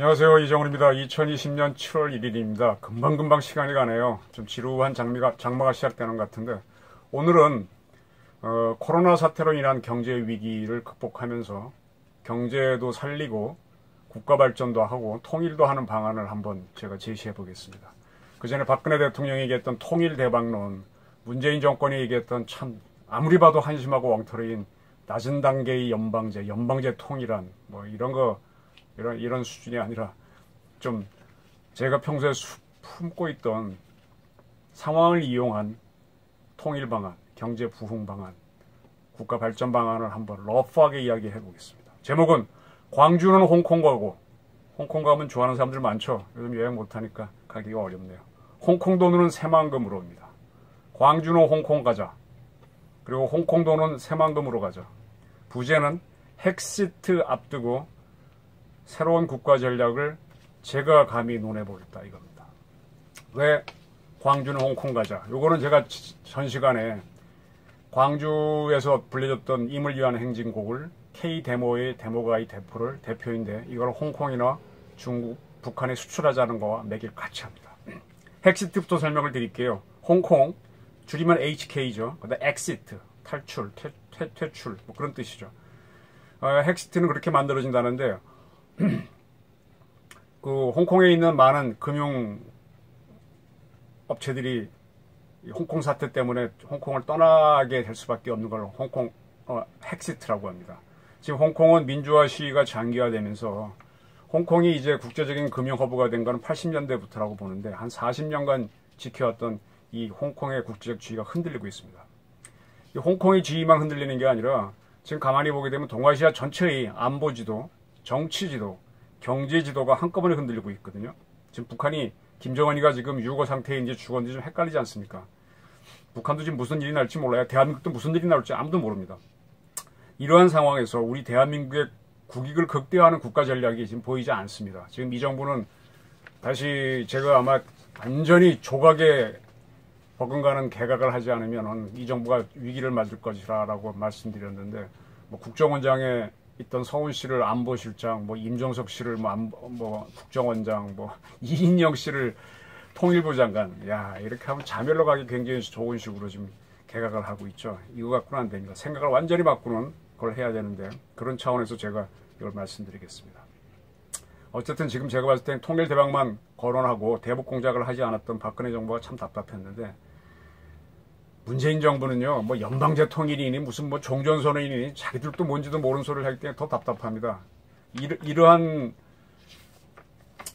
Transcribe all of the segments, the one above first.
안녕하세요, 이정훈입니다. 2020년 7월 1일입니다. 금방금방 시간이 가네요. 좀 지루한 장마가 시작되는 것 같은데, 오늘은 코로나 사태로 인한 경제 위기를 극복하면서 경제도 살리고 국가 발전도 하고 통일도 하는 방안을 한번 제가 제시해 보겠습니다. 그 전에 박근혜 대통령이 얘기했던 통일 대박론, 문재인 정권이 얘기했던 참 아무리 봐도 한심하고 엉터리인 낮은 단계의 연방제 통일안, 뭐 이런 수준이 아니라 좀 제가 평소에 품고 있던 상황을 이용한 통일 방안, 경제 부흥 방안, 국가 발전 방안을 한번 러프하게 이야기해 보겠습니다. 제목은 광주는 홍콩 가고, 홍콩 가면 좋아하는 사람들 많죠. 요즘 여행 못하니까 가기가 어렵네요. 홍콩 돈으로는 새만금으로입니다. 광주는 홍콩 가자. 그리고 홍콩 돈은 새만금으로 가자. 부제는 헥시트 앞두고 새로운 국가 전략을 제가 감히 논해보겠다 이겁니다. 왜 광주는 홍콩 가자? 요거는 제가 전 시간에 광주에서 불려졌던 임을 위한 행진곡을 K-데모의 데모가이 대표인데 이걸 홍콩이나 중국, 북한에 수출하자는 거와 매길 같이 합니다. 헥시트부터 설명을 드릴게요. 홍콩, 줄이면 HK죠. 그다음 엑시트, 탈출, 퇴출, 뭐 그런 뜻이죠. 헥시트는 그렇게 만들어진다는데 그 홍콩에 있는 많은 금융 업체들이 홍콩 사태 때문에 홍콩을 떠나게 될 수밖에 없는 걸 홍콩 헥시트라고 합니다. 지금 홍콩은 민주화 시위가 장기화되면서 홍콩이 이제 국제적인 금융 허브가 된 건 80년대부터라고 보는데 한 40년간 지켜왔던 이 홍콩의 국제적 지위가 흔들리고 있습니다. 이 홍콩의 지위만 흔들리는 게 아니라 지금 가만히 보게 되면 동아시아 전체의 안보지도, 정치지도, 경제지도가 한꺼번에 흔들리고 있거든요. 지금 북한이 김정은이가 지금 유고 상태인지 죽었는지 좀 헷갈리지 않습니까? 북한도 지금 무슨 일이 날지 몰라요. 대한민국도 무슨 일이 나올지 아무도 모릅니다. 이러한 상황에서 우리 대한민국의 국익을 극대화하는 국가 전략이 지금 보이지 않습니다. 지금 이 정부는 다시 제가 아마 완전히 조각에 버금가는 개각을 하지 않으면 이 정부가 위기를 맞을 것이라고 말씀드렸는데, 뭐 국정원장에 있던 서훈 씨를 안보실장, 뭐 임종석 씨를 뭐 국정원장, 뭐 이인영 씨를 통일부 장관, 야 이렇게 하면 자멸로 가기 굉장히 좋은 식으로 지금 개각을 하고 있죠. 이거 갖고는 안 됩니다. 생각을 완전히 바꾸는 걸 해야 되는데 그런 차원에서 제가 이걸 말씀드리겠습니다. 어쨌든 지금 제가 봤을 땐 통일 대박만 거론하고 대북 공작을 하지 않았던 박근혜 정부가 참 답답했는데, 문재인 정부는요, 뭐 연방제 통일이니 무슨 뭐 종전선언이니 자기들도 뭔지도 모르는 소리를 하기 때문에 더 답답합니다. 이러한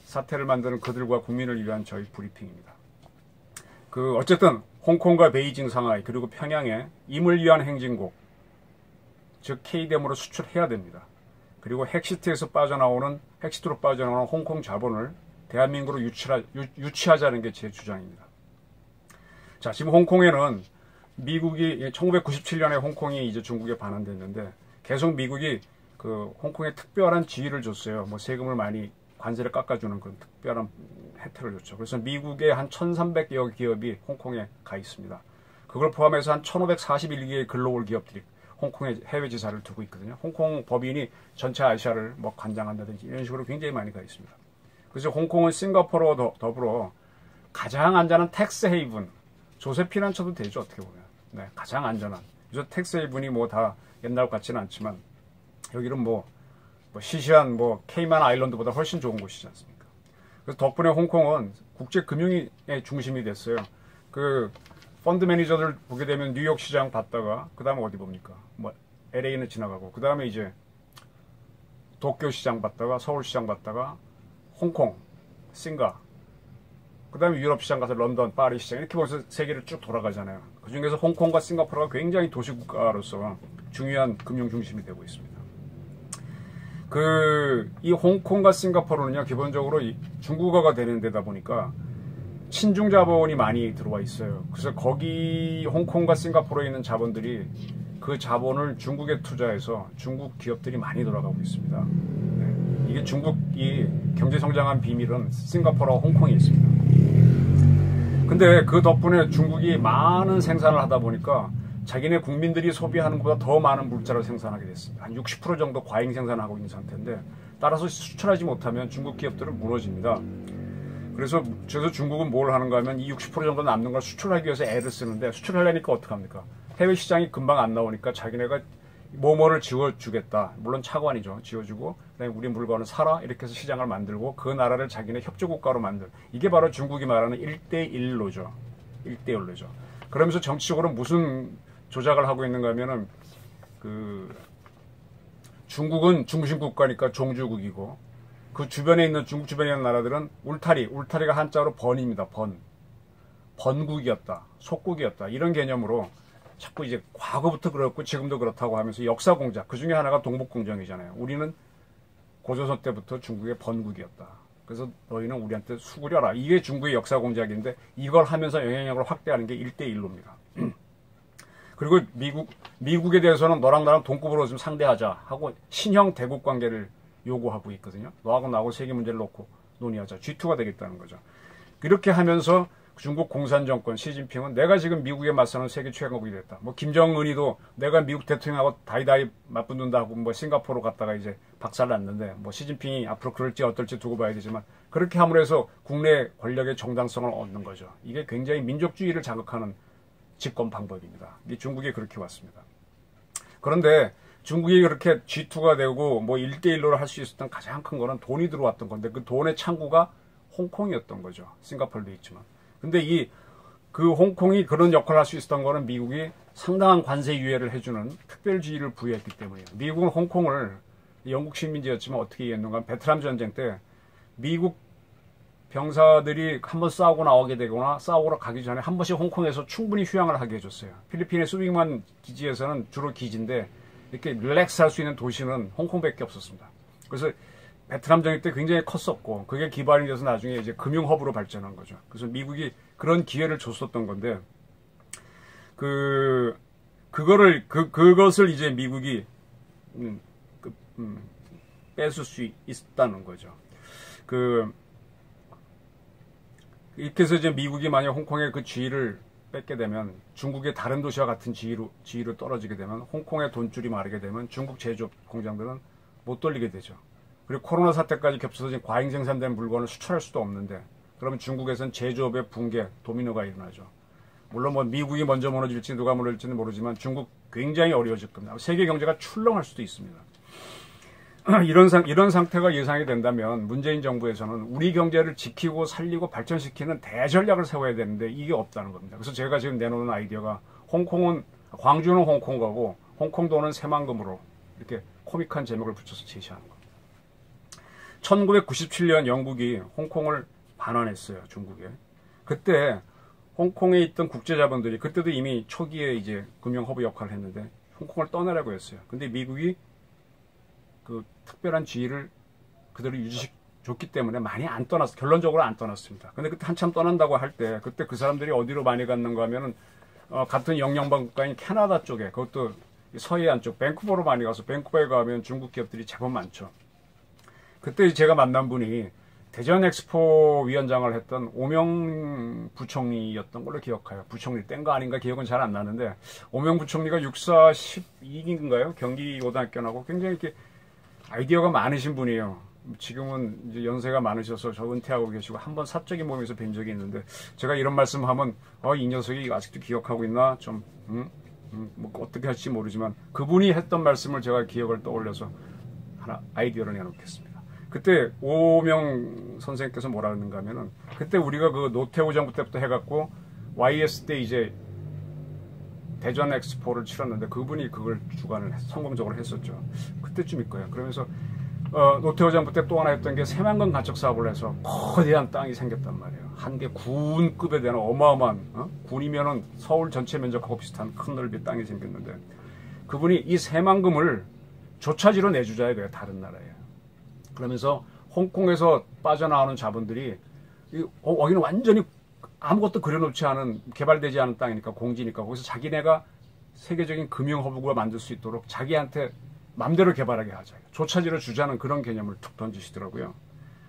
사태를 만드는 그들과 국민을 위한 저희 브리핑입니다. 어쨌든 홍콩과 베이징, 상하이 그리고 평양에 임을 위한 행진곡, 즉 K-데모로 수출해야 됩니다. 그리고 헥시트로 빠져나오는 홍콩 자본을 대한민국으로 유치하자는 게 제 주장입니다. 자, 지금 홍콩에는 미국이 1997년에 홍콩이 이제 중국에 반환됐는데 계속 미국이 그 홍콩에 특별한 지위를 줬어요. 뭐 세금을 많이 관세를 깎아주는 그런 특별한 혜택을 줬죠. 그래서 미국의 한 1,300여 기업이 홍콩에 가 있습니다. 그걸 포함해서 한 1,541개의 글로벌 기업들이 홍콩에 해외 지사를 두고 있거든요. 홍콩 법인이 전체 아시아를 뭐 관장한다든지 이런 식으로 굉장히 많이 가 있습니다. 그래서 홍콩은 싱가포르와 더불어 가장 안전한 텍스 헤이븐, 조세피난 쳐도 되죠, 어떻게 보면. 네, 가장 안전한. 요새 텍스 헤이븐이 뭐 다 옛날 같지는 않지만 여기는 뭐 시시한 케이만 아일랜드보다 훨씬 좋은 곳이지 않습니까? 그래서 덕분에 홍콩은 국제 금융의 중심이 됐어요. 그 펀드 매니저들 보게 되면 뉴욕 시장 봤다가 그 다음에 어디 봅니까? 뭐 LA는 지나가고 그 다음에 이제 도쿄 시장 봤다가 서울 시장 봤다가 홍콩, 싱가, 그 다음에 유럽 시장 가서 런던, 파리 시장 이렇게 벌써 세계를 쭉 돌아가잖아요. 그 중에서 홍콩과 싱가포르가 굉장히 도시국가로서 중요한 금융 중심이 되고 있습니다. 이 홍콩과 싱가포르는요, 기본적으로 중국어가 되는 데다 보니까 친중 자본이 많이 들어와 있어요. 그래서 거기 홍콩과 싱가포르에 있는 자본들이 그 자본을 중국에 투자해서 중국 기업들이 많이 돌아가고 있습니다. 네. 이게 중국이 경제 성장한 비밀은 싱가포르와 홍콩에 있습니다. 근데 그 덕분에 중국이 많은 생산을 하다 보니까 자기네 국민들이 소비하는 것보다 더 많은 물자를 생산하게 됐습니다. 한 60% 정도 과잉 생산하고 있는 상태인데 따라서 수출하지 못하면 중국 기업들은 무너집니다. 그래서 중국은 뭘 하는가 하면 이 60% 정도 남는 걸 수출하기 위해서 애를 쓰는데, 수출하려니까 어떡합니까? 해외 시장이 금방 안 나오니까 자기네가 뭐뭐를 지어주겠다. 물론 차관이죠. 지어주고 그다음에 우리 물건을 사라. 이렇게 해서 시장을 만들고 그 나라를 자기네 협조국가로 만들. 이게 바로 중국이 말하는 1대1로죠. 1대1로죠. 그러면서 정치적으로 무슨 조작을 하고 있는가 하면은 중국은 중심 국가니까 종주국이고 그 주변에 있는 중국 주변에 있는 나라들은 울타리가 한자로 번입니다. 번국이었다. 속국이었다. 이런 개념으로 자꾸 이제 과거부터 그렇고 지금도 그렇다고 하면서 역사 공작, 그 중에 하나가 동북공정이잖아요. 우리는 고조선 때부터 중국의 번국이었다. 그래서 너희는 우리한테 수구려라. 이게 중국의 역사 공작인데 이걸 하면서 영향력을 확대하는 게 1대1로입니다. 그리고 미국에 대해서는 너랑 나랑 동급으로 좀 상대하자 하고 신형 대국 관계를 요구하고 있거든요. 너하고 나하고 세계 문제를 놓고 논의하자. G2가 되겠다는 거죠. 이렇게 하면서 중국 공산정권 시진핑은 내가 지금 미국에 맞서는 세계 최강국이 됐다. 뭐 김정은이도 내가 미국 대통령하고 다이다이 맞붙는다고 뭐 싱가포르 갔다가 이제 박살났는데 뭐 시진핑이 앞으로 그럴지 어떨지 두고 봐야 되지만 그렇게 함으로 해서 국내 권력의 정당성을 얻는 거죠. 이게 굉장히 민족주의를 자극하는 집권 방법입니다. 이게 중국이 그렇게 왔습니다. 그런데 중국이 그렇게 G2가 되고 뭐 1대1로 할 수 있었던 가장 큰 거는 돈이 들어왔던 건데 그 돈의 창구가 홍콩이었던 거죠. 싱가포르도 있지만. 근데 그 홍콩이 그런 역할을 할 수 있었던 거는 미국이 상당한 관세 유예를 해주는 특별지위를 부여했기 때문이에요. 미국은 홍콩을 영국 식민지였지만 어떻게 이해했는가? 베트남 전쟁 때 미국 병사들이 한번 싸우고 나오게 되거나 싸우러 가기 전에 한 번씩 홍콩에서 충분히 휴양을 하게 해줬어요. 필리핀의 수빅만 기지에서는 주로 기지인데 이렇게 릴렉스 할 수 있는 도시는 홍콩밖에 없었습니다. 그래서 베트남 전쟁 때 굉장히 컸었고 그게 기반이 돼서 나중에 이제 금융 허브로 발전한 거죠. 그래서 미국이 그런 기회를 줬었던 건데 그것을 이제 미국이 뺏을 수 있다는 거죠. 이렇게 해서 이제 미국이 만약 홍콩의 그 지위를 뺏게 되면 중국의 다른 도시와 같은 지위로 떨어지게 되면 홍콩의 돈줄이 마르게 되면 중국 제조업 공장들은 못 돌리게 되죠. 그리고 코로나 사태까지 겹쳐서 지금 과잉 생산된 물건을 수출할 수도 없는데 그러면 중국에서는 제조업의 붕괴, 도미노가 일어나죠. 물론 뭐 미국이 먼저 무너질지 누가 무너질지는 모르지만 중국 굉장히 어려워질 겁니다. 세계 경제가 출렁할 수도 있습니다. 이런 상태가 예상이 된다면 문재인 정부에서는 우리 경제를 지키고 살리고 발전시키는 대전략을 세워야 되는데 이게 없다는 겁니다. 그래서 제가 지금 내놓는 아이디어가 광주는 홍콩 가고 홍콩도는 새만금으로 이렇게 코믹한 제목을 붙여서 제시하는 겁니다. 1997년 영국이 홍콩을 반환했어요, 중국에. 그때 홍콩에 있던 국제자본들이 그때도 이미 초기에 이제 금융허브 역할을 했는데 홍콩을 떠나라고 했어요. 근데 미국이 그 특별한 지위를 그대로 유지시켰기 때문에 많이 결론적으로 안 떠났습니다. 근데 그때 한참 떠난다고 할 때 그때 그 사람들이 어디로 많이 갔는가 하면은 같은 영연방 국가인 캐나다 쪽에 그것도 서해안 쪽 밴쿠버로 많이 가서 밴쿠버에 가면 중국 기업들이 제법 많죠. 그때 제가 만난 분이 대전 엑스포 위원장을 했던 오명 부총리였던 걸로 기억해요. 부총리 땐가 아닌가 기억은 잘 안 나는데 오명 부총리가 육사 12기인가요? 경기고등학교 나고 굉장히 이렇게 아이디어가 많으신 분이에요. 지금은 이제 연세가 많으셔서 저 은퇴하고 계시고 한번 사적인 모임에서 뵌 적이 있는데 제가 이런 말씀하면 이 녀석이 아직도 기억하고 있나 좀 뭐 어떻게 할지 모르지만 그분이 했던 말씀을 제가 기억을 떠올려서 하나 아이디어를 내놓겠습니다. 그때 오명 선생님께서 뭐라 그러는가 하면은 그때 우리가 그 노태우 정부 때부터 해갖고 YS 때 이제 대전 엑스포를 치렀는데 그분이 그걸 주관을 성공적으로 했었죠. 그때쯤일 거예요. 그러면서 노태우 정부 때 또 하나 했던 게 새만금 간척 사업을 해서 거대한 땅이 생겼단 말이에요. 한 개 군급에 되는 어마어마한 군이면은 서울 전체 면적하고 비슷한 큰 넓이의 땅이 생겼는데 그분이 이 새만금을 조차지로 내주자 이거예요. 다른 나라에. 그러면서 홍콩에서 빠져나오는 자본들이 여기는 완전히 아무것도 그려놓지 않은 개발되지 않은 땅이니까 공지니까 거기서 자기네가 세계적인 금융허브가 만들 수 있도록 자기한테 맘대로 개발하게 하자. 조차지를 주자는 그런 개념을 툭 던지시더라고요.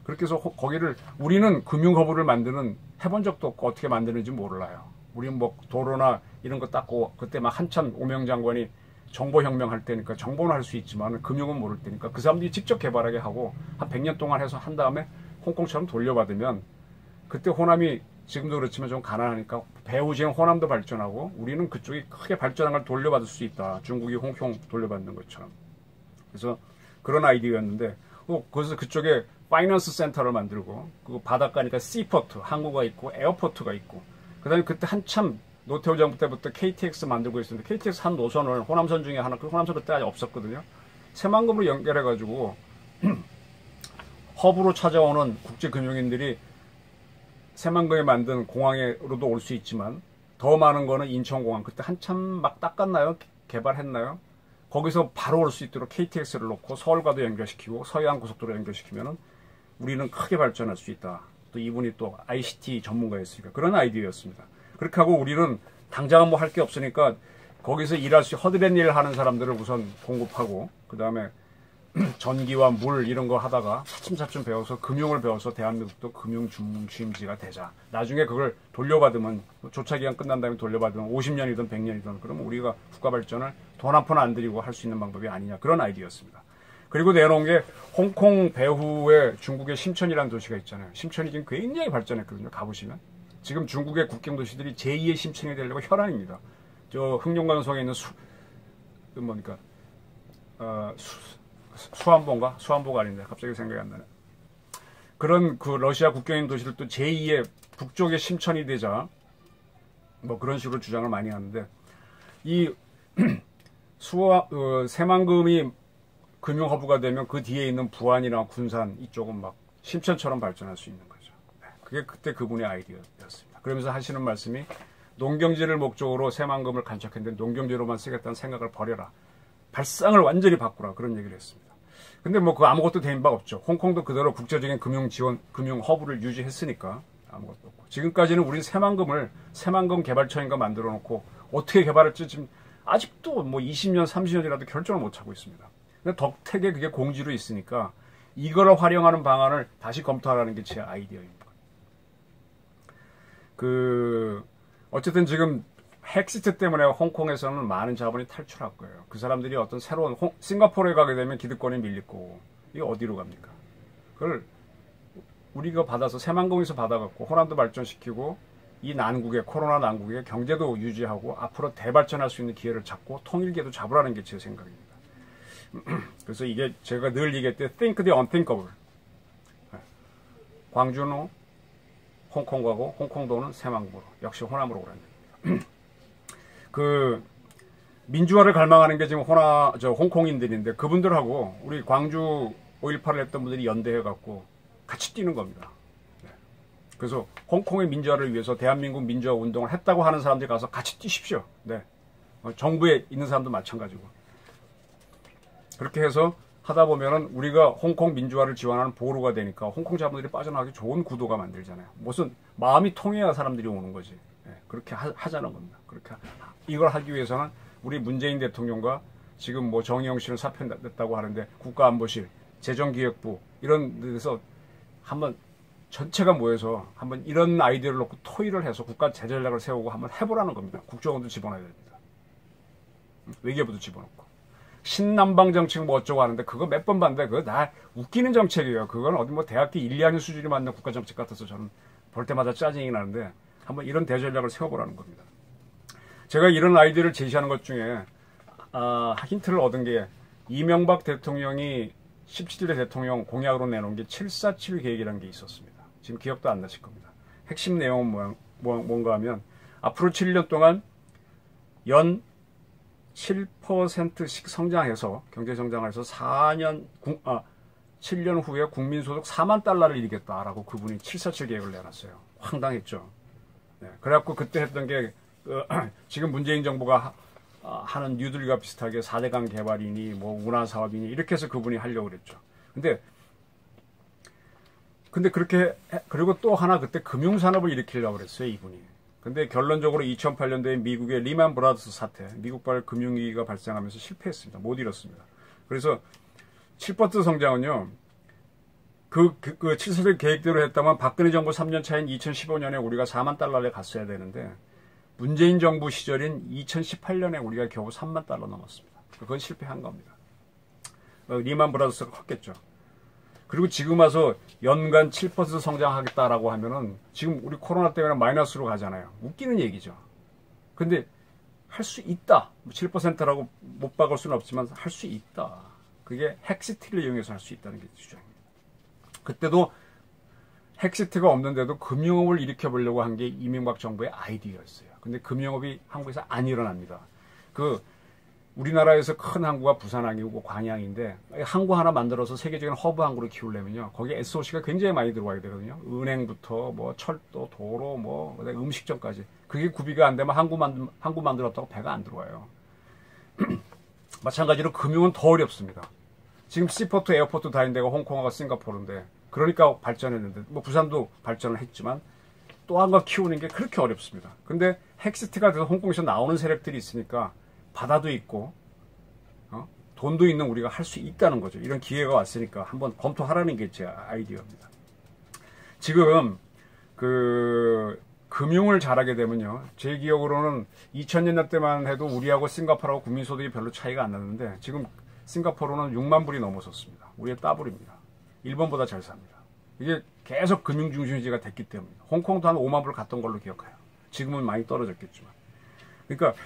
그렇게 해서 거기를 우리는 금융허브를 해본 적도 없고 어떻게 만드는지 몰라요. 우리는 뭐 도로나 이런 거 닦고 그때 막 한참 오명 장관이 정보혁명 할 때니까 정보는 할 수 있지만 금융은 모를 때니까 그 사람들이 직접 개발하게 하고 한 100년 동안 해서 한 다음에 홍콩처럼 돌려받으면 그때 호남이 지금도 그렇지만 좀 가난하니까 배후지엔 호남도 발전하고 우리는 그쪽이 크게 발전한 걸 돌려받을 수 있다. 중국이 홍콩 돌려받는 것처럼. 그래서 그런 아이디어였는데 그래서 그쪽에 파이낸스 센터를 만들고 그 바닷가니까 시포트, 항구가 있고 에어포트가 있고 그 다음에 그때 한참 노태우 정부 때부터 KTX 만들고 있었는데 KTX 한 노선을 호남선 중에 하나, 그 호남선 그때 아직 없었거든요. 새만금으로 연결해가지고 허브로 찾아오는 국제금융인들이 새만금에 만든 공항으로도 올 수 있지만 더 많은 거는 인천공항. 그때 한참 막 닦았나요? 개발했나요? 거기서 바로 올 수 있도록 KTX를 놓고 서울과도 연결시키고 서해안 고속도로 연결시키면은 우리는 크게 발전할 수 있다. 또 이분이 또 ICT 전문가였으니까 그런 아이디어였습니다. 그렇게 하고 우리는 당장은 뭐 할 게 없으니까 거기서 일할 수 허드렛 일을 하는 사람들을 우선 공급하고 그 다음에 전기와 물 이런 거 하다가 차츰차츰 배워서 금융을 배워서 대한민국도 금융 중심지가 되자. 나중에 그걸 돌려받으면 조차기간 끝난 다음에 돌려받으면 50년이든 100년이든 그러면 우리가 국가 발전을 돈 한 푼 안 들이고 할 수 있는 방법이 아니냐. 그런 아이디어였습니다. 그리고 내놓은 게 홍콩 배후에 중국의 심천이라는 도시가 있잖아요. 심천이 지금 굉장히 발전했거든요. 가보시면. 지금 중국의 국경 도시들이 제2의 심천이 되려고 혈안입니다. 저 흑룡강성에 있는 수안보인가? 수안보가 아닌데 갑자기 생각이 안 나네. 그런 그 러시아 국경인 도시들도 제2의 북쪽의 심천이 되자 뭐 그런 식으로 주장을 많이 하는데 이 새만금이 금융허브가 되면 그 뒤에 있는 부안이나 군산 이쪽은 막 심천처럼 발전할 수 있는 거죠. 그게 그때 그분의 아이디어였습니다. 그러면서 하시는 말씀이 농경지를 목적으로 새만금을 간척했는데 농경지로만 쓰겠다는 생각을 버려라. 발상을 완전히 바꾸라. 그런 얘기를 했습니다. 근데 뭐 그 아무것도 된 바 없죠. 홍콩도 그대로 국제적인 금융 지원, 금융 허브를 유지했으니까 아무것도 없고. 지금까지는 우린 새만금 개발처인가 만들어 놓고 어떻게 개발할지 지금 아직도 뭐 20년, 30년이라도 결정을 못 하고 있습니다. 근데 덕택에 그게 공지로 있으니까 이걸 활용하는 방안을 다시 검토하라는 게 제 아이디어입니다. 어쨌든 지금 헥시트 때문에 홍콩에서는 많은 자본이 탈출할 거예요. 그 사람들이 어떤 새로운 싱가포르에 가게 되면 기득권이 밀릴 거고 이게 어디로 갑니까? 그걸 우리가 받아서 새만금에서 받아갖고 호남도 발전시키고 이 난국에 코로나 난국에 경제도 유지하고 앞으로 대발전할 수 있는 기회를 잡고 통일기회도 잡으라는 게 제 생각입니다. 그래서 이게 제가 늘 얘기했대 think the unthinkable. 광주는 홍콩 가고 홍콩도는 새만금으로 역시 호남으로 오라는 얘기입니다. 민주화를 갈망하는 게 지금 홍콩인들인데 그분들하고 우리 광주 5.18을 했던 분들이 연대해갖고 같이 뛰는 겁니다. 네. 그래서 홍콩의 민주화를 위해서 대한민국 민주화 운동을 했다고 하는 사람들이 가서 같이 뛰십시오. 네. 정부에 있는 사람도 마찬가지고. 그렇게 해서 하다 보면은 우리가 홍콩 민주화를 지원하는 보루가 되니까 홍콩 자본들이 빠져나가기 좋은 구도가 만들잖아요. 무슨 마음이 통해야 사람들이 오는 거지. 네. 그렇게 하자는 겁니다. 그렇게 이걸 하기 위해서는 우리 문재인 대통령과 지금 뭐 정의용 씨는 사표냈다고 하는데 국가안보실, 재정기획부 이런 데서 한번 전체가 모여서 한번 이런 아이디어를 놓고 토의를 해서 국가 재전략을 세우고 한번 해보라는 겁니다. 국정원도 집어넣어야 됩니다. 외교부도 집어넣고. 신남방 정책 뭐 어쩌고 하는데 그거 몇 번 봤는데 그거 나 웃기는 정책이에요. 그건 어디 뭐 대학교 1, 2학년 수준이 맞는 국가정책 같아서 저는 볼 때마다 짜증이 나는데 한번 이런 대전략을 세워보라는 겁니다. 제가 이런 아이디어를 제시하는 것 중에 힌트를 얻은 게 이명박 대통령이 17대 대통령 공약으로 내놓은 게 747 계획이라는 게 있었습니다. 지금 기억도 안 나실 겁니다. 핵심 내용은 뭔가 하면 앞으로 7년 동안 연 7%씩 성장해서 경제성장해서 7년 후에 국민소득 4만 달러를 이루겠다라고 그분이 747 계획을 내놨어요. 황당했죠. 네, 그래갖고 그때 했던 게 지금 문재인 정부가 하는 뉴딜과 비슷하게 4대강 개발이니 뭐 운하사업이니 이렇게 해서 그분이 하려고 그랬죠. 근데 그렇게 그리고 또 하나 그때 금융산업을 일으키려고 그랬어요, 이분이. 근데 결론적으로 2008년도에 미국의 리만 브라더스 사태, 미국발 금융위기가 발생하면서 실패했습니다. 못 이뤘습니다. 그래서 7% 성장은요, 그 7% 계획대로 했다면 박근혜 정부 3년 차인 2015년에 우리가 4만 달러를 갔어야 되는데 문재인 정부 시절인 2018년에 우리가 겨우 3만 달러 넘었습니다. 그건 실패한 겁니다. 리만 브라더스가 컸겠죠. 그리고 지금 와서 연간 7% 성장하겠다라고 하면은 지금 우리 코로나 때문에 마이너스로 가잖아요. 웃기는 얘기죠. 근데 할 수 있다. 7%라고 못 박을 수는 없지만 할 수 있다. 그게 핵시티를 이용해서 할 수 있다는 게 주장입니다. 그때도 핵시티가 없는데도 금융업을 일으켜보려고 한 게 이명박 정부의 아이디어였어요. 근데 금융업이 한국에서 안 일어납니다. 우리나라에서 큰 항구가 부산항이고 광양인데 항구 하나 만들어서 세계적인 허브 항구를 키우려면요. 거기에 SOC가 굉장히 많이 들어와야 되거든요. 은행부터 뭐 철도, 도로, 뭐 음식점까지. 그게 구비가 안 되면 항구 만들었다고 배가 안 들어와요. 마찬가지로 금융은 더 어렵습니다. 지금 시포트, 에어포트 다닌 데가 홍콩하고 싱가포르인데 그러니까 발전했는데 뭐 부산도 발전을 했지만 또 한 거 키우는 게 그렇게 어렵습니다. 근데 핵시티가 돼서 홍콩에서 나오는 세력들이 있으니까 바다도 있고 돈도 있는 우리가 할 수 있다는 거죠. 이런 기회가 왔으니까 한번 검토하라는 게 제 아이디어입니다. 지금 금융을 잘하게 되면요. 제 기억으로는 2000년대 때만 해도 우리하고 싱가포르하고 국민소득이 별로 차이가 안 나는데 지금 싱가포르는 6만 불이 넘어섰습니다. 우리의 따블입니다. 일본보다 잘 삽니다. 이게 계속 금융중심지가 됐기 때문입니다. 홍콩도 한 5만 불 갔던 걸로 기억해요. 지금은 많이 떨어졌겠지만. 그러니까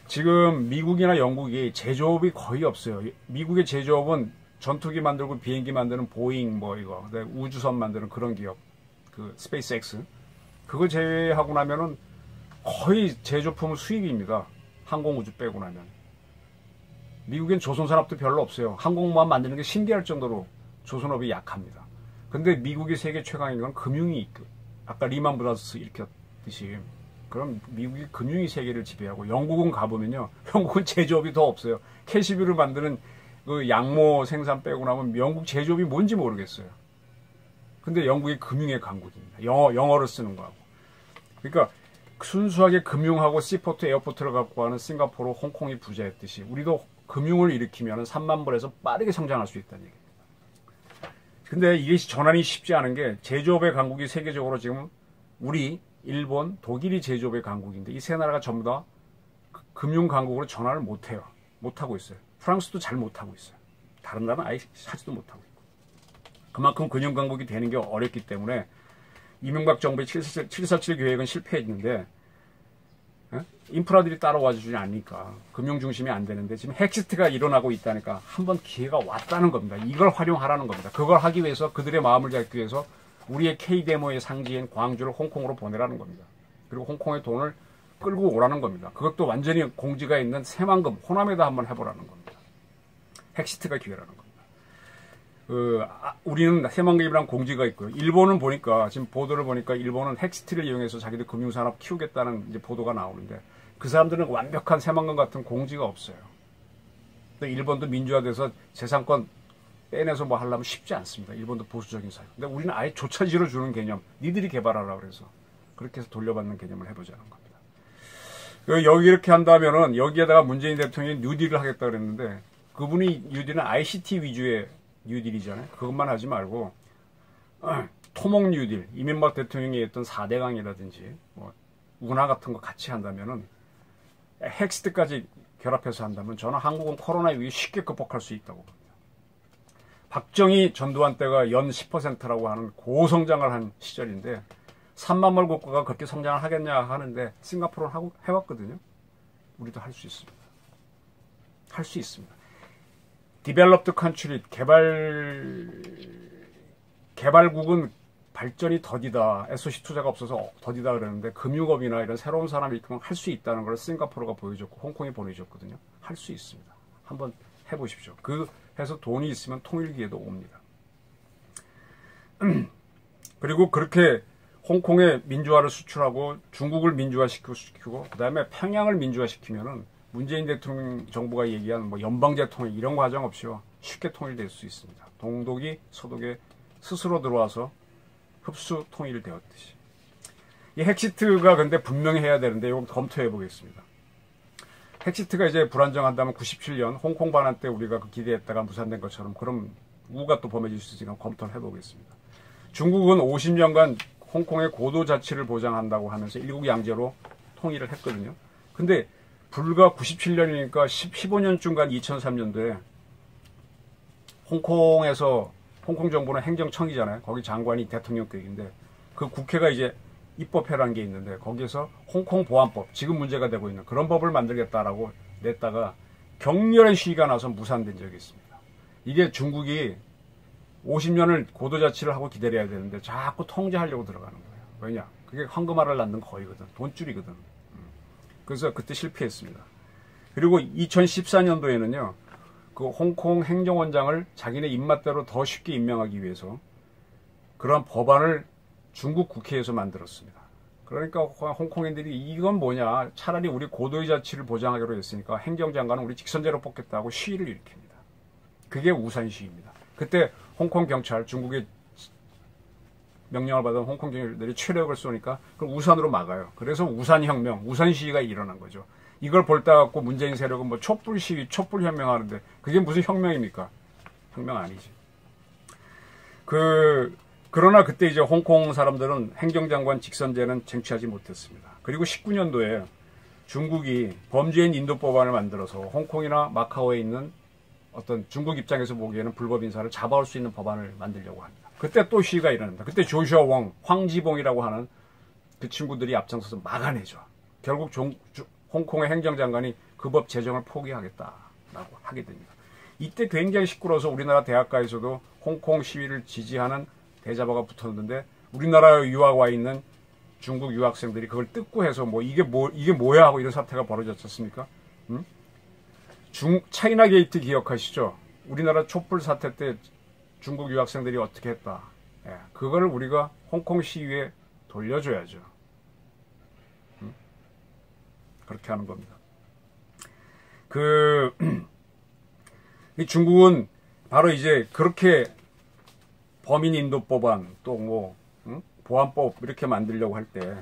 지금 미국이나 영국이 제조업이 거의 없어요. 미국의 제조업은 전투기 만들고 비행기 만드는 보잉 우주선 만드는 그런 기업, 스페이스X. 그거 제외하고 나면은 거의 제조품은 수입입니다. 항공우주 빼고 나면. 미국엔 조선산업도 별로 없어요. 항공모함 만드는 게 신기할 정도로 조선업이 약합니다. 근데 미국이 세계 최강인 건 금융이 있고, 아까 리만 브라더스 일으켰듯이 그럼 미국이 금융이 세계를 지배하고 영국은 가보면요. 영국은 제조업이 더 없어요. 캐시뷰를 만드는 그 양모 생산 빼고 나면 영국 제조업이 뭔지 모르겠어요. 근데 영국이 금융의 강국입니다. 영어를 쓰는 거하고. 그러니까 순수하게 금융하고 시포트, 에어포트를 갖고 하는 싱가포르, 홍콩이 부자였듯이 우리도 금융을 일으키면 3만 불에서 빠르게 성장할 수 있다는 얘기입니다. 근데 이게 전환이 쉽지 않은 게 제조업의 강국이 세계적으로 지금 우리, 일본, 독일이 제조업의 강국인데 이 세 나라가 전부 다 금융 강국으로 전환을 못해요. 못하고 있어요. 프랑스도 잘 못하고 있어요. 다른 나라는 아예 하지도 못하고 있고. 그만큼 금융 강국이 되는 게 어렵기 때문에 이명박 정부의 747 계획은 실패했는데 인프라들이 따라와주지 않으니까 금융 중심이 안 되는데 지금 핵시티가 일어나고 있다니까 한번 기회가 왔다는 겁니다. 이걸 활용하라는 겁니다. 그걸 하기 위해서 그들의 마음을 잡기 위해서 우리의 K데모의 상지인 광주를 홍콩으로 보내라는 겁니다. 그리고 홍콩의 돈을 끌고 오라는 겁니다. 그것도 완전히 공지가 있는 새만금, 호남에다 한번 해보라는 겁니다. 핵시티가 기회라는 겁니다. 우리는 새만금이라는 공지가 있고요. 일본은 보니까, 지금 보도를 보니까 일본은 핵시티를 이용해서 자기들 금융산업 키우겠다는 이제 보도가 나오는데 그 사람들은 완벽한 새만금 같은 공지가 없어요. 근데 일본도 민주화돼서 재산권 빼내서 뭐 하려면 쉽지 않습니다. 일본도 보수적인 사회. 근데 우리는 아예 조차지로 주는 개념, 니들이 개발하라 그래서 그렇게 해서 돌려받는 개념을 해보자는 겁니다. 여기 이렇게 한다면은 여기에다가 문재인 대통령이 뉴딜을 하겠다 그랬는데 그분이 뉴딜은 ICT 위주의 뉴딜이잖아요. 그것만 하지 말고 토목 뉴딜, 이명박 대통령이 했던 4대강이라든지 뭐 운하 같은 거 같이 한다면은 핵시티까지 결합해서 한다면 저는 한국은 코로나 위기 쉽게 극복할 수 있다고 봅니다. 박정희 전두환 때가 연 10%라고 하는 고성장을 한 시절인데 3만 불 국가가 그렇게 성장을 하겠냐 하는데 싱가포르는 해왔거든요. 우리도 할 수 있습니다. 할 수 있습니다. 디벨롭드 컨트리, 개발국은 발전이 더디다. SOC 투자가 없어서 더디다 그러는데 금융업이나 이런 새로운 사람이 있으면 할 수 있다는 걸 싱가포르가 보여줬고 홍콩이 보여줬거든요. 할 수 있습니다. 한번 해보십시오. 해서 돈이 있으면 통일기에도 옵니다. 그리고 그렇게 홍콩의 민주화를 수출하고 중국을 민주화시키고 그 다음에 평양을 민주화시키면은 문재인 대통령 정부가 얘기한 뭐 연방제 통일 이런 과정 없이요 쉽게 통일될 수 있습니다. 동독이 서독에 스스로 들어와서 흡수 통일되었듯이. 이 핵시트가 근데 분명히 해야 되는데 이거 검토해 보겠습니다. 핵시트가 이제 불안정한다면 97년 홍콩 반환 때 우리가 기대했다가 무산된 것처럼 그럼 우가 또 범해질 수 있으니까 검토를 해보겠습니다. 중국은 50년간 홍콩의 고도 자치를 보장한다고 하면서 일국 양제로 통일을 했거든요. 근데 불과 97년이니까 15년쯤간 2003년도에 홍콩에서 홍콩 정부는 행정청이잖아요. 거기 장관이 대통령격인데 그 국회가 이제 입법회라는 게 있는데 거기에서 홍콩 보안법, 지금 문제가 되고 있는 그런 법을 만들겠다라고 냈다가 격렬한 시위가 나서 무산된 적이 있습니다. 이게 중국이 50년을 고도자치를 하고 기다려야 되는데 자꾸 통제하려고 들어가는 거예요. 왜냐? 그게 황금알을 낳는 거이거든. 돈줄이거든. 그래서 그때 실패했습니다. 그리고 2014년도에는요. 그 홍콩 행정원장을 자기네 입맛대로 더 쉽게 임명하기 위해서 그런 법안을 중국 국회에서 만들었습니다. 그러니까 홍콩인들이 이건 뭐냐. 차라리 우리 고도의 자치를 보장하기로 했으니까 행정장관은 우리 직선제로 뽑겠다고 시위를 일으킵니다. 그게 우산 시위입니다. 그때 홍콩 경찰, 중국의 명령을 받은 홍콩 경찰들이 최력을 쏘니까 그걸 우산으로 막아요. 그래서 우산혁명, 우산 시위가 일어난 거죠. 이걸 볼다 갖고 문재인 세력은 뭐 촛불 시위, 촛불 혁명 하는데 그게 무슨 혁명입니까? 혁명 아니지. 그러나 그때 이제 홍콩 사람들은 행정장관 직선제는 쟁취하지 못했습니다. 그리고 19년도에 중국이 범죄인 인도 법안을 만들어서 홍콩이나 마카오에 있는 어떤 중국 입장에서 보기에는 불법 인사를 잡아올 수 있는 법안을 만들려고 합니다. 그때 또 시위가 일어납니다. 그때 조슈아 웡, 황지봉이라고 하는 그 친구들이 앞장서서 막아내죠. 결국 홍콩의 행정장관이 그 법 제정을 포기하겠다라고 하게 됩니다. 이때 굉장히 시끄러워서 우리나라 대학가에서도 홍콩 시위를 지지하는 대자보가 붙었는데 우리나라에 유학 와 있는 중국 유학생들이 그걸 뜯고 해서 이게 뭐야 하고 이런 사태가 벌어졌지 않습니까? 차이나 게이트 기억하시죠? 우리나라 촛불 사태 때 중국 유학생들이 어떻게 했다. 예, 그거를 우리가 홍콩 시위에 돌려줘야죠. 그렇게 하는 겁니다. 이 중국은 바로 이제 그렇게 범인 인도 법안 또 보안법 이렇게 만들려고 할 때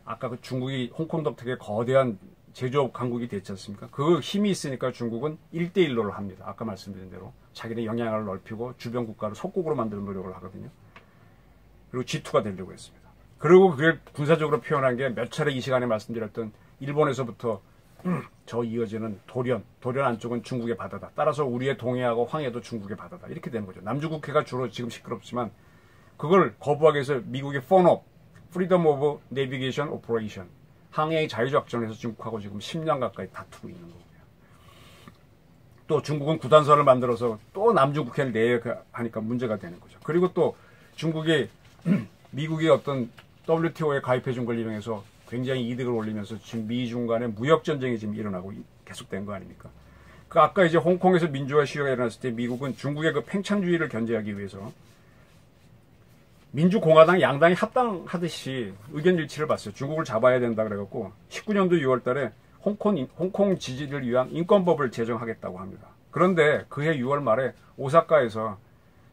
아까 그 중국이 홍콩 덕택에 거대한 제조업 강국이 됐지 않습니까? 그 힘이 있으니까 중국은 1대1로를 합니다. 아까 말씀드린 대로 자기네 영향을 넓히고 주변 국가를 속국으로 만드는 노력을 하거든요. 그리고 G2가 되려고 했습니다. 그리고 그걸 군사적으로 표현한 게 몇 차례 이 시간에 말씀드렸던 일본에서부터 저 이어지는 도련 안쪽은 중국의 바다다. 따라서 우리의 동해하고 황해도 중국의 바다다. 이렇게 되는 거죠. 남중국해가 주로 지금 시끄럽지만 그걸 거부하기 위해서 미국의 FONOP, Freedom of Navigation Operation, 항해의 자유작전에서 중국하고 지금 10년 가까이 다투고 있는 거고요. 또 중국은 구단선을 만들어서 또 남중국해를 내야 하니까 문제가 되는 거죠. 그리고 또 중국이 미국이 어떤 WTO에 가입해 준 걸 이용해서 굉장히 이득을 올리면서 지금 미중 간의 무역 전쟁이 지금 일어나고 계속된 거 아닙니까? 아까 이제 홍콩에서 민주화 시위가 일어났을 때 미국은 중국의 그 팽창주의를 견제하기 위해서 민주공화당 양당이 합당하듯이 의견 일치를 봤어요. 중국을 잡아야 된다 그래갖고 19년도 6월 달에 홍콩 지지를 위한 인권법을 제정하겠다고 합니다. 그런데 그해 6월 말에 오사카에서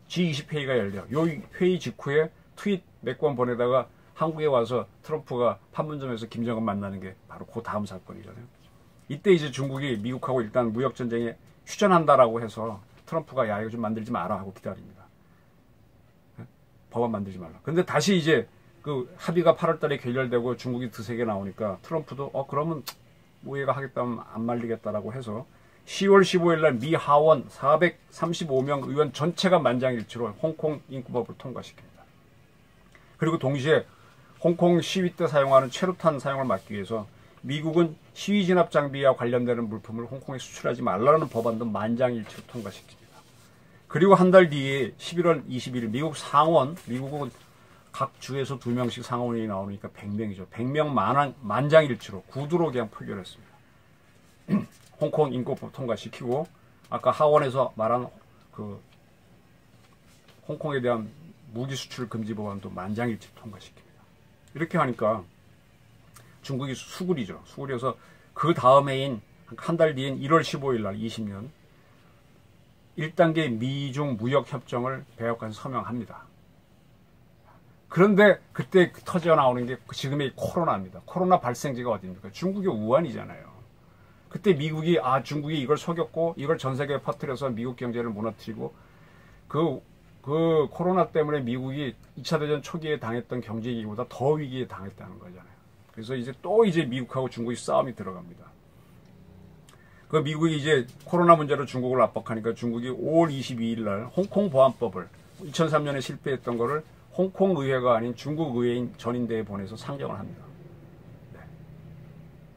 G20 회의가 열려. 이 회의 직후에 트윗 몇 권 보내다가 한국에 와서 트럼프가 판문점에서 김정은 만나는 게 바로 그 다음 사건이잖아요. 이때 이제 중국이 미국하고 일단 무역전쟁에 휴전한다라고 해서 트럼프가 야 이거 좀 만들지 마라 하고 기다립니다. 법안 만들지 말라. 근데 다시 이제 그 합의가 8월 달에 결렬되고 중국이 드세게 나오니까 트럼프도 그러면 뭐 얘가 하겠다면 안 말리겠다라고 해서 10월 15일 날 미 하원 435명 의원 전체가 만장일치로 홍콩 인권법을 통과시킵니다. 그리고 동시에 홍콩 시위 때 사용하는 최루탄 사용을 막기 위해서 미국은 시위 진압 장비와 관련되는 물품을 홍콩에 수출하지 말라는 법안도 만장일치로 통과시킵니다. 그리고 한 달 뒤에 11월 21일 미국은 각 주에서 2명씩 상원이 나오니까 100명이죠. 100명 만장일치로 구두로 그냥 표결했습니다. 홍콩 인권법 통과시키고 아까 하원에서 말한 그 홍콩에 대한 무기 수출 금지 법안도 만장일치 통과시킵니다. 이렇게 하니까 중국이 수구리죠. 수구리여서 그 다음해인 한 달 뒤인 1월 15일 날 20년 1단계 미중 무역협정을 백악관에서 서명합니다. 그런데 그때 터져 나오는 게 지금의 코로나입니다. 코로나 발생지가 어디입니까? 중국의 우한이잖아요. 그때 미국이 중국이 이걸 속였고 이걸 전 세계에 퍼뜨려서 미국 경제를 무너뜨리고 그 코로나 때문에 미국이 2차 대전 초기에 당했던 경제 위기보다 더 위기에 당했다는 거잖아요. 그래서 이제 미국하고 중국이 싸움이 들어갑니다. 그 미국이 이제 코로나 문제로 중국을 압박하니까 중국이 5월 22일 날 홍콩 보안법을 2003년에 실패했던 거를 홍콩 의회가 아닌 중국 의회인 전인대에 보내서 상정을 합니다. 네.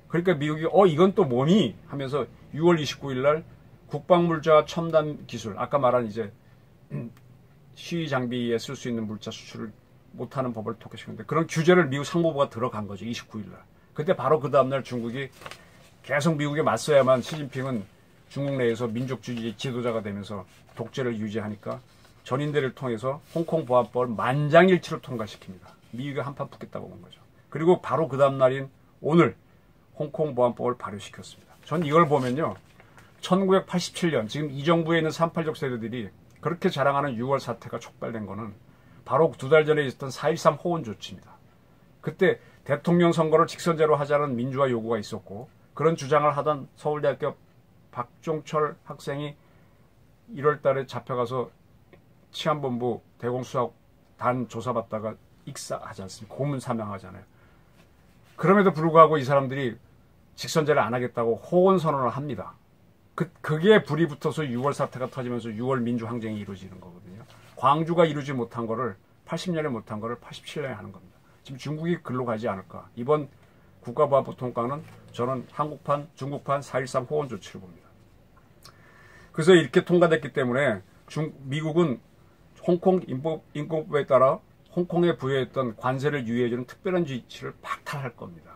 그러니까 미국이 이건 또 뭐니 하면서 6월 29일 날 국방물자 첨단 기술, 아까 말한 이제 시위 장비에 쓸 수 있는 물자 수출을 못하는 법을 통과시켰는데 그런 규제를 미국 상무부가 들어간 거죠. 29일 날. 그때 바로 그 다음날 중국이 계속 미국에 맞서야만 시진핑은 중국 내에서 민족주의 지도자가 되면서 독재를 유지하니까 전인대를 통해서 홍콩 보안법을 만장일치로 통과시킵니다. 미국이 한판 붙겠다고 본 거죠. 그리고 바로 그 다음날인 오늘 홍콩 보안법을 발효시켰습니다. 전 이걸 보면요. 1987년 지금 이 정부에 있는 386 세대들이 그렇게 자랑하는 6월 사태가 촉발된 거는 바로 2달 전에 있었던 4.13 호원 조치입니다. 그때 대통령 선거를 직선제로 하자는 민주화 요구가 있었고 그런 주장을 하던 서울대학교 박종철 학생이 1월 달에 잡혀가서 치안본부 대공수사단 조사받다가 익사하지 않습니까? 고문 사명하잖아요. 그럼에도 불구하고 이 사람들이 직선제를 안 하겠다고 호원 선언을 합니다. 그게 불이 붙어서 6월 사태가 터지면서 6월 민주항쟁이 이루어지는 거거든요. 광주가 이루지 못한 거를 80년에 못한 거를 87년에 하는 겁니다. 지금 중국이 글로 가지 않을까. 이번 국가보안법 통과는 저는 한국판, 중국판 4.13 호원 조치를 봅니다. 그래서 이렇게 통과됐기 때문에 미국은 홍콩 인권법에 따라 홍콩에 부여했던 관세를 유예해주는 특별한 조치를 박탈할 겁니다.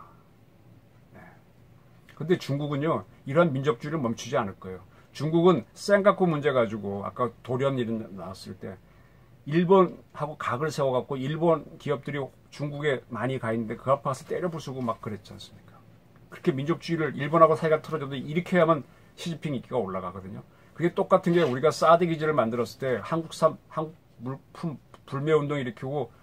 근데 중국은요, 이런 민족주의를 멈추지 않을 거예요. 중국은 센가쿠 문제 가지고 아까 돌연 일이 나왔을 때 일본하고 각을 세워갖고 일본 기업들이 중국에 많이 가 있는데 그 앞에 가서 때려 부수고 막 그랬지 않습니까? 그렇게 민족주의를 일본하고 사이가 틀어져도 이렇게 해야만 시진핑 인기가 올라가거든요. 그게 똑같은 게 우리가 사드 기지를 만들었을 때 한국 물품 불매운동 일으키고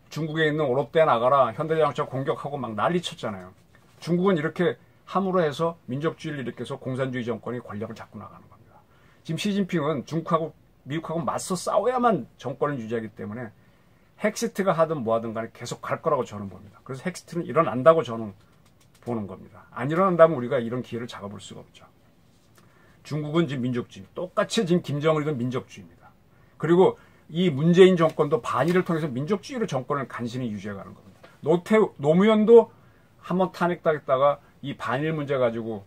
중국에 있는 오롯대 나가라 현대자동차 공격하고 막 난리 쳤잖아요. 중국은 이렇게 함으로 해서 민족주의를 일으켜서 공산주의 정권이 권력을 잡고 나가는 겁니다. 지금 시진핑은 중국하고 미국하고 맞서 싸워야만 정권을 유지하기 때문에 헥시트가 하든 뭐하든 간에 계속 갈 거라고 저는 봅니다. 그래서 헥시트는 일어난다고 저는 보는 겁니다. 안 일어난다면 우리가 이런 기회를 잡아볼 수가 없죠. 중국은 지금 민족주의, 똑같이 지금 김정은이도 민족주의입니다. 그리고 이 문재인 정권도 반일을 통해서 민족주의로 정권을 간신히 유지해가는 겁니다. 노무현도 한번 탄핵당했다가 이 반일 문제 가지고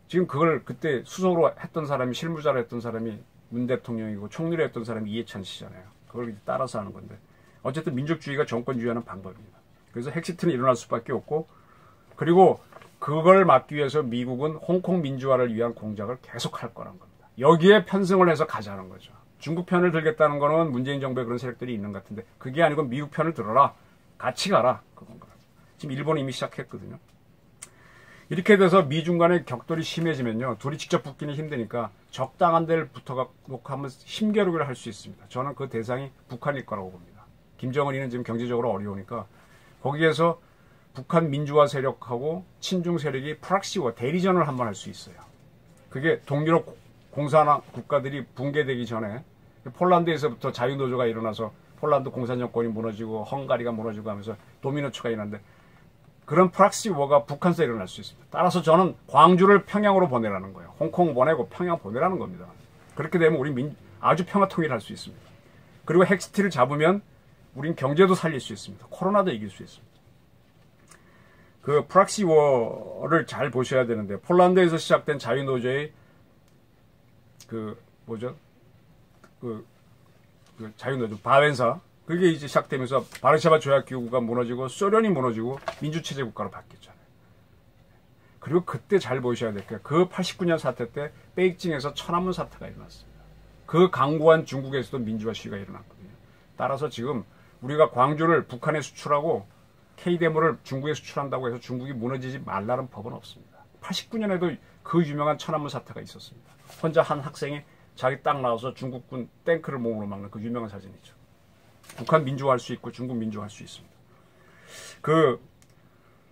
지금 그걸 그때 수석으로 했던 사람이 실무자로 했던 사람이 문 대통령이고 총리로 했던 사람이 이해찬 씨잖아요. 그걸 따라서 하는 건데 어쨌든 민족주의가 정권 유지하는 방법입니다. 그래서 헥시트는 일어날 수밖에 없고 그리고 그걸 막기 위해서 미국은 홍콩 민주화를 위한 공작을 계속할 거란 겁니다. 여기에 편승을 해서 가자는 거죠. 중국 편을 들겠다는 거는 문재인 정부에 그런 세력들이 있는 것 같은데 그게 아니고 미국 편을 들어라. 같이 가라. 그건 거예요. 지금 일본이 이미 시작했거든요. 이렇게 돼서 미중 간의 격돌이 심해지면요. 둘이 직접 붙기는 힘드니까 적당한 데를 붙어놓고 한번 힘겨루기를 할 수 있습니다. 저는 그 대상이 북한일 거라고 봅니다. 김정은이는 지금 경제적으로 어려우니까 거기에서 북한 민주화 세력하고 친중 세력이 프락시와 대리전을 한번 할 수 있어요. 그게 동유럽 공산화 국가들이 붕괴되기 전에 폴란드에서부터 자유노조가 일어나서 폴란드 공산정권이 무너지고 헝가리가 무너지고 하면서 도미노처가 일어났는데 그런 프락시 워가 북한에서 일어날 수 있습니다. 따라서 저는 광주를 평양으로 보내라는 거예요. 홍콩 보내고 평양 보내라는 겁니다. 그렇게 되면 우리 아주 평화 통일할 수 있습니다. 그리고 헥시티를 잡으면 우린 경제도 살릴 수 있습니다. 코로나도 이길 수 있습니다. 그 프락시 워를 잘 보셔야 되는데 폴란드에서 시작된 자유노조의 그 자유노조 바웬사 그게 이제 시작되면서 바르샤바 조약기구가 무너지고 소련이 무너지고 민주체제 국가로 바뀌었잖아요. 그리고 그때 잘 보셔야 될 게요. 그 89년 사태 때 베이징에서 천안문 사태가 일어났습니다. 그 강고한 중국에서도 민주화 시위가 일어났거든요. 따라서 지금 우리가 광주를 북한에 수출하고 K대모를 중국에 수출한다고 해서 중국이 무너지지 말라는 법은 없습니다. 89년에도 그 유명한 천안문 사태가 있었습니다. 혼자 한 학생이 자기 땅 나와서 중국군 탱크를 몸으로 막는 그 유명한 사진이죠. 북한 민주화할 수 있고 중국 민주화할 수 있습니다.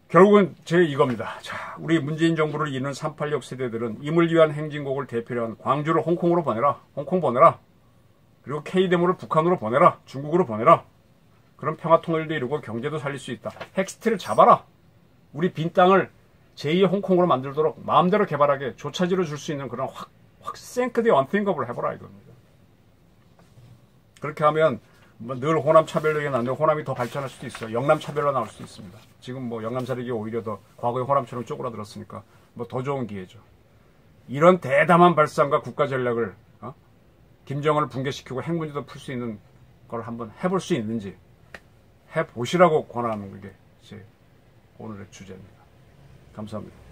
결국은 이겁니다. 자, 우리 문재인 정부를 잇는 386 세대들은 임을 위한 행진곡을 대표로 한 광주를 홍콩으로 보내라. 홍콩 보내라. 그리고 K대모를 북한으로 보내라. 중국으로 보내라. 그럼 평화 통일도 이루고 경제도 살릴 수 있다. 헥시티를 잡아라. 우리 빈 땅을 제2의 홍콩으로 만들도록 마음대로 개발하게 조차지로 줄 수 있는 그런 확 think the unthinkable 해보라 이겁니다. 그렇게 하면 늘 호남 차별로 얘기 나는데 호남이 더 발전할 수도 있어요. 영남 차별로 나올 수도 있습니다. 지금 뭐 영남 세력이 오히려 더 과거의 호남처럼 쪼그라들었으니까 뭐 더 좋은 기회죠. 이런 대담한 발상과 국가 전략을 김정은을 붕괴시키고 핵문제도 풀 수 있는 걸 한번 해볼 수 있는지 해보시라고 권하는 게 제 오늘의 주제입니다. 감사합니다.